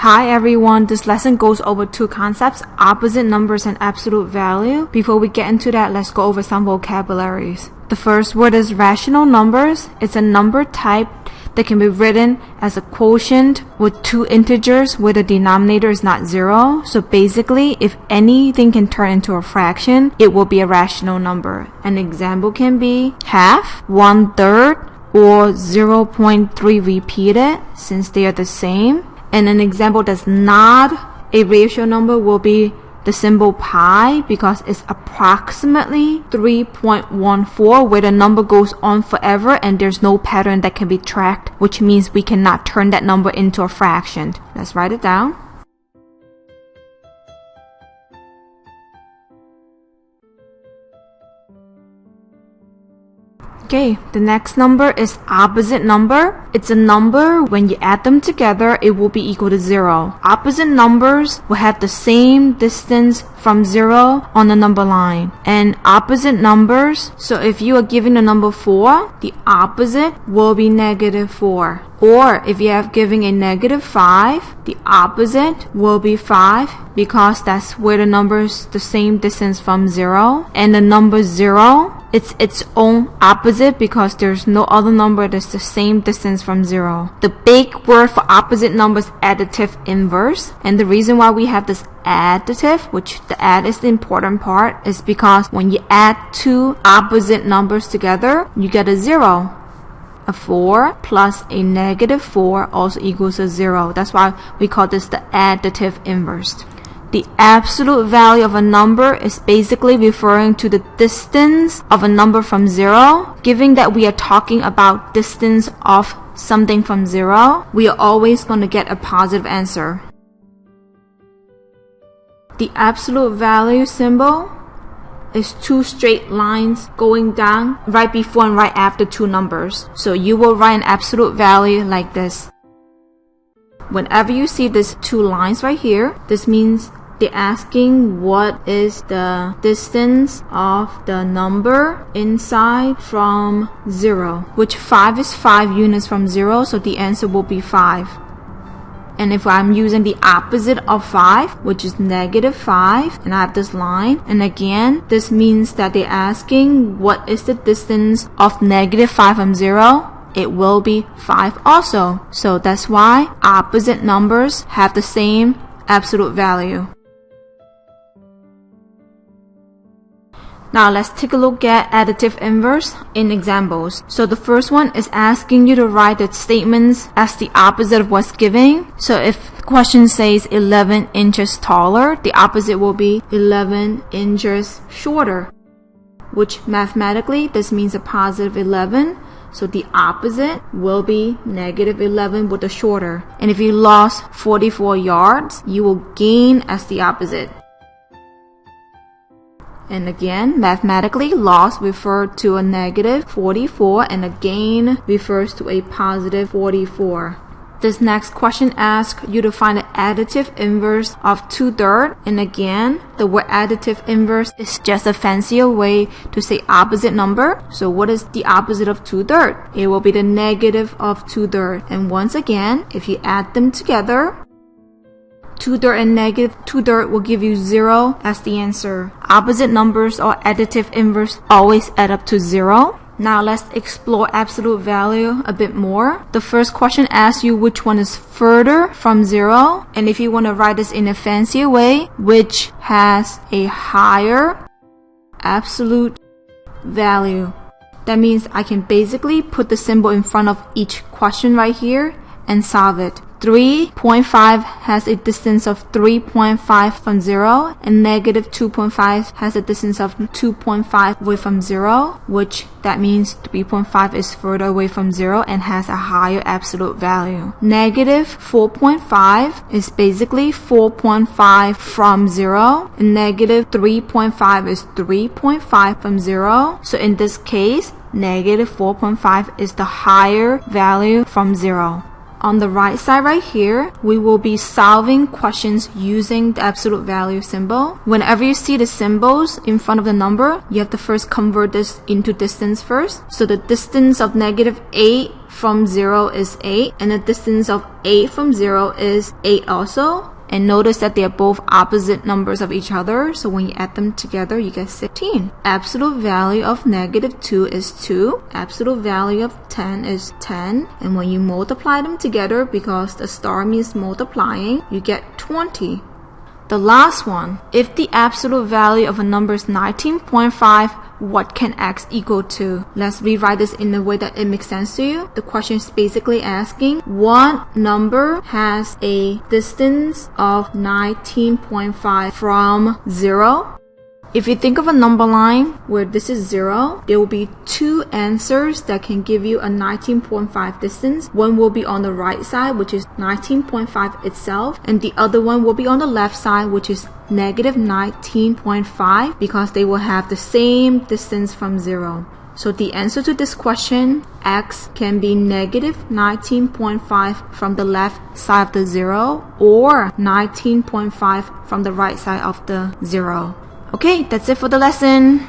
Hi everyone, this lesson goes over two concepts, opposite numbers and absolute value. Before we get into that, let's go over some vocabularies. The first word is rational numbers. It's a number type that can be written as a quotient with two integers where the denominator is not zero. So basically, if anything can turn into a fraction, it will be a rational number. An example can be half, 1/3, or 0.3 repeated, since they are the same. And an example that's not a rational number will be the symbol pi, because it's approximately 3.14, where the number goes on forever and there's no pattern that can be tracked, which means we cannot turn that number into a fraction. Let's write it down. Okay, the next number is opposite number. It's a number when you add them together, it will be equal to 0. Opposite numbers will have the same distance from 0 on the number line. And opposite numbers, so if you are given the number 4, the opposite will be -4. Or if you have given a -5, the opposite will be 5, because that's where the number is the same distance from 0. And the number 0, it's its own opposite because there's no other number that's the same distance from 0. The big word for opposite numbers is additive inverse. And the reason why we have this additive, which the add is the important part, is because when you add two opposite numbers together, you get a 0. A 4 plus a -4 also equals a 0. That's why we call this the additive inverse. The absolute value of a number is basically referring to the distance of a number from 0. Given that we are talking about distance of something from 0, we are always going to get a positive answer. The absolute value symbol is two straight lines going down right before and right after two numbers. So you will write an absolute value like this. Whenever you see these two lines right here, this means they're asking what is the distance of the number inside from 0, which 5 is 5 units from 0, so the answer will be 5. And if I'm using the opposite of 5, which is -5, and I have this line, and again, this means that they're asking what is the distance of -5 from 0, it will be 5 also. So that's why opposite numbers have the same absolute value. Now let's take a look at additive inverse in examples. So the first one is asking you to write the statements as the opposite of what's given. So if the question says 11 inches taller, the opposite will be 11 inches shorter, which mathematically this means a positive 11. So the opposite will be -11 with a shorter. And if you lost 44 yards, you will gain as the opposite. And again, mathematically, loss refers to a -44 and a gain refers to a positive 44. This next question asks you to find the additive inverse of 2/3. And again, the word additive inverse is just a fancier way to say opposite number. So what is the opposite of 2/3? It will be the negative of 2/3. And once again, if you add them together, 2/3 and -2/3 will give you 0 as the answer. Opposite numbers or additive inverse always add up to 0. Now let's explore absolute value a bit more. The first question asks you which one is further from 0. And if you want to write this in a fancier way, which has a higher absolute value. That means I can basically put the symbol in front of each question right here and solve it. 3.5 has a distance of 3.5 from 0, and -2.5 has a distance of 2.5 away from 0, which that means 3.5 is further away from 0 and has a higher absolute value. -4.5 is basically 4.5 from 0, and -3.5 is 3.5 from 0. So in this case, -4.5 is the higher value from 0. On the right side right here, we will be solving questions using the absolute value symbol. Whenever you see the symbols in front of the number, you have to first convert this into distance first. So the distance of -8 from 0 is 8, and the distance of 8 from 0 is 8 also. And notice that they are both opposite numbers of each other, so when you add them together, you get 16. Absolute value of -2 is 2. Absolute value of 10 is 10. And when you multiply them together, because the star means multiplying, you get 20. The last one, if the absolute value of a number is 19.5, what can x equal to? Let's rewrite this in a way that it makes sense to you. The question is basically asking what number has a distance of 19.5 from 0? If you think of a number line where this is 0, there will be two answers that can give you a 19.5 distance. One will be on the right side, which is 19.5 itself, and the other one will be on the left side, which is -19.5, because they will have the same distance from 0. So the answer to this question, x can be -19.5 from the left side of the 0 or 19.5 from the right side of the 0. Okay, that's it for the lesson.